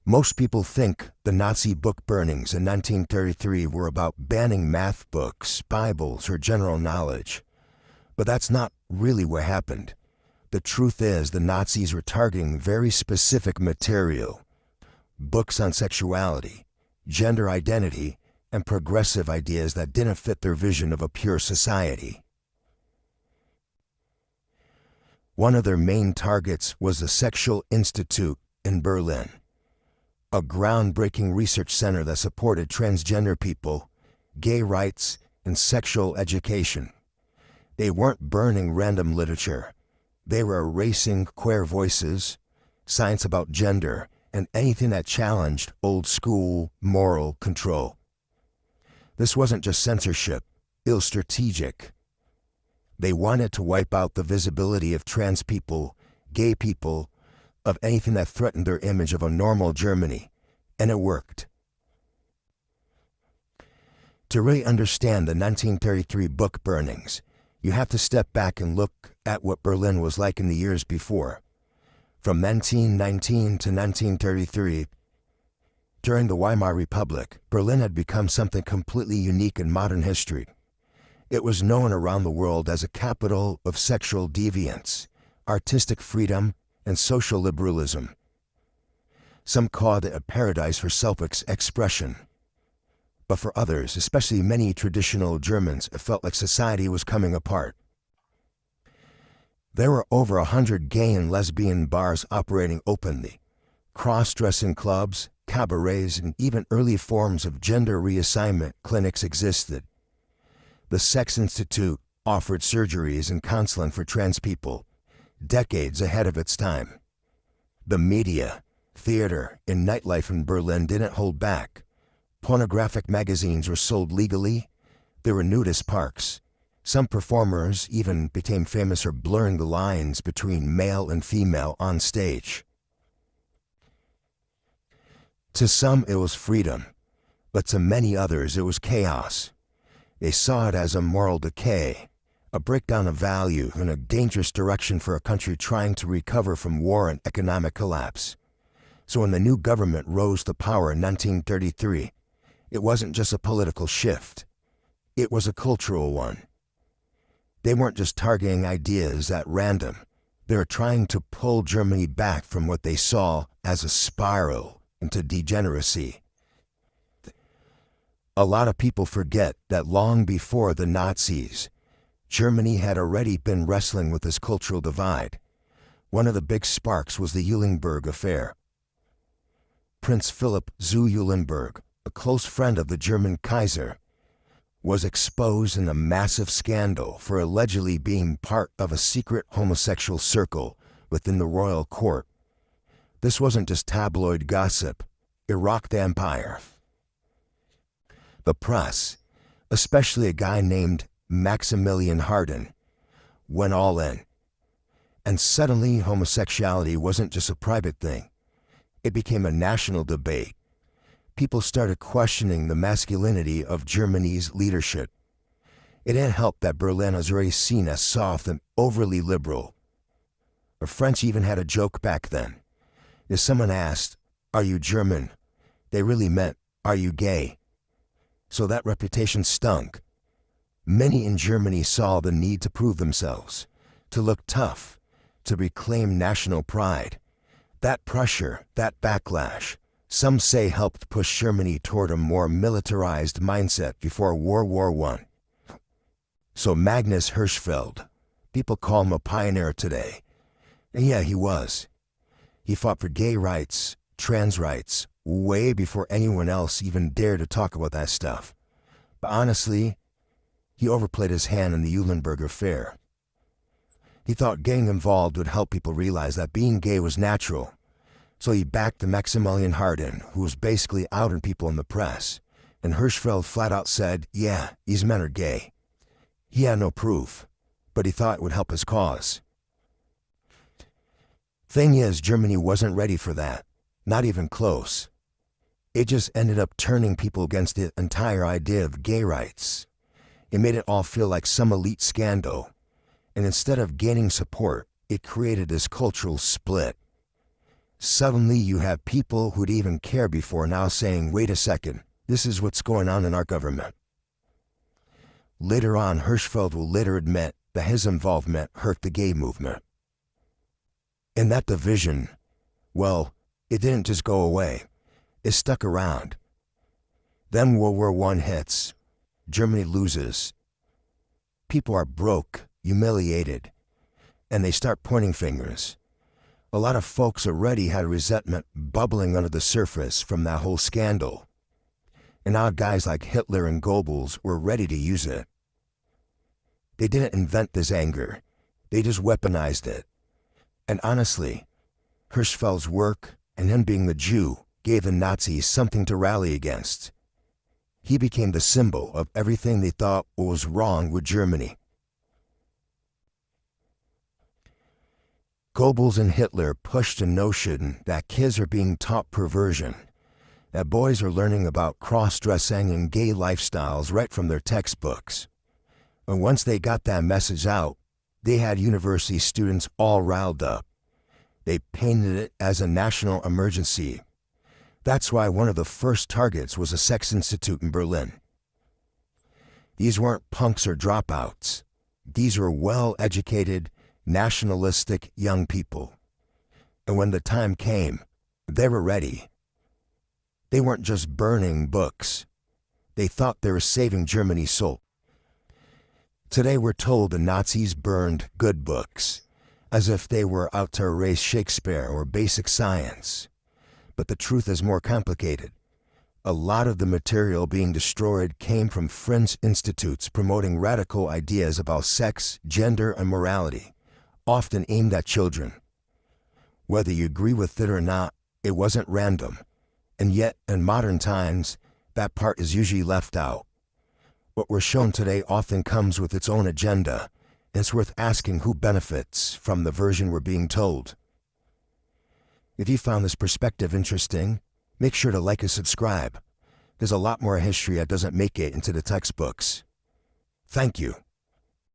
Most people think the Nazi book burnings in 1933 were about banning math books, Bibles, or general knowledge. But that's not really what happened. The truth is the Nazis were targeting very specific material. Books on sexuality, gender identity, and progressive ideas that didn't fit their vision of a pure society. One of their main targets was the Sexual Institute in Berlin, a groundbreaking research center that supported transgender people, gay rights, and sexual education. They weren't burning random literature. They were erasing queer voices, science about gender, and anything that challenged old-school moral control. This wasn't just censorship, it was strategic. They wanted to wipe out the visibility of trans people, gay people, of anything that threatened their image of a normal Germany, and it worked. To really understand the 1933 book burnings, you have to step back and look at what Berlin was like in the years before. From 1919 to 1933, during the Weimar Republic, Berlin had become something completely unique in modern history. It was known around the world as a capital of sexual deviance, artistic freedom, and social liberalism. Some called it a paradise for self-expression. But for others, especially many traditional Germans, it felt like society was coming apart. There were over 100 gay and lesbian bars operating openly, cross-dressing clubs, cabarets, and even early forms of gender reassignment clinics existed. The Sex Institute offered surgeries and counseling for trans people, decades ahead of its time. The media, theater, and nightlife in Berlin didn't hold back. Pornographic magazines were sold legally. There were nudist parks. Some performers even became famous for blurring the lines between male and female on stage. To some it was freedom, but to many others it was chaos. They saw it as a moral decay, a breakdown of value, and a dangerous direction for a country trying to recover from war and economic collapse. So when the new government rose to power in 1933, it wasn't just a political shift. It was a cultural one. They weren't just targeting ideas at random. They were trying to pull Germany back from what they saw as a spiral into degeneracy. A lot of people forget that long before the Nazis, Germany had already been wrestling with this cultural divide. One of the big sparks was the Eulenburg affair. Prince Philip zu Eulenburg, a close friend of the German Kaiser, was exposed in a massive scandal for allegedly being part of a secret homosexual circle within the royal court. This wasn't just tabloid gossip. It rocked the empire. The press, especially a guy named Maximilian Harden, went all in. And suddenly homosexuality wasn't just a private thing. It became a national debate. People started questioning the masculinity of Germany's leadership. It didn't help that Berlin was already seen as soft and overly liberal. The French even had a joke back then. If someone asked, "Are you German?" they really meant, "Are you gay?" So that reputation stunk. Many in Germany saw the need to prove themselves, to look tough, to reclaim national pride. That pressure, that backlash, some say helped push Germany toward a more militarized mindset before World War I. So Magnus Hirschfeld, people call him a pioneer today. And yeah, he was. He fought for gay rights, trans rights, way before anyone else even dared to talk about that stuff. But honestly, he overplayed his hand in the Eulenburg affair. He thought getting involved would help people realize that being gay was natural. So he backed the Maximilian Harden, who was basically outing people in the press. And Hirschfeld flat out said, yeah, these men are gay. He had no proof, but he thought it would help his cause. Thing is, Germany wasn't ready for that, not even close. It just ended up turning people against the entire idea of gay rights. It made it all feel like some elite scandal, and instead of gaining support, it created this cultural split. Suddenly you have people who'd even care before now saying, wait a second, this is what's going on in our government. Later on, Hirschfeld will later admit that his involvement hurt the gay movement. And that division, well, it didn't just go away. It stuck around. Then World War I hits. Germany loses. People are broke, humiliated, and they start pointing fingers. A lot of folks already had resentment bubbling under the surface from that whole scandal. And now guys like Hitler and Goebbels were ready to use it. They didn't invent this anger. They just weaponized it. And honestly, Hirschfeld's work and him being the Jew gave the Nazis something to rally against. He became the symbol of everything they thought was wrong with Germany. Goebbels and Hitler pushed a notion that kids are being taught perversion, that boys are learning about cross-dressing and gay lifestyles right from their textbooks. And once they got that message out, they had university students all riled up. They painted it as a national emergency. That's why one of the first targets was a sex institute in Berlin. These weren't punks or dropouts. These were well-educated, nationalistic young people. And when the time came, they were ready. They weren't just burning books. They thought they were saving Germany's soul. Today we're told the Nazis burned good books, as if they were out to erase Shakespeare or basic science. But the truth is more complicated. A lot of the material being destroyed came from fringe institutes promoting radical ideas about sex, gender, and morality, often aimed at children. Whether you agree with it or not, it wasn't random. And yet, in modern times, that part is usually left out. What we're shown today often comes with its own agenda, and it's worth asking who benefits from the version we're being told. If you found this perspective interesting, make sure to like and subscribe. There's a lot more history that doesn't make it into the textbooks. Thank you.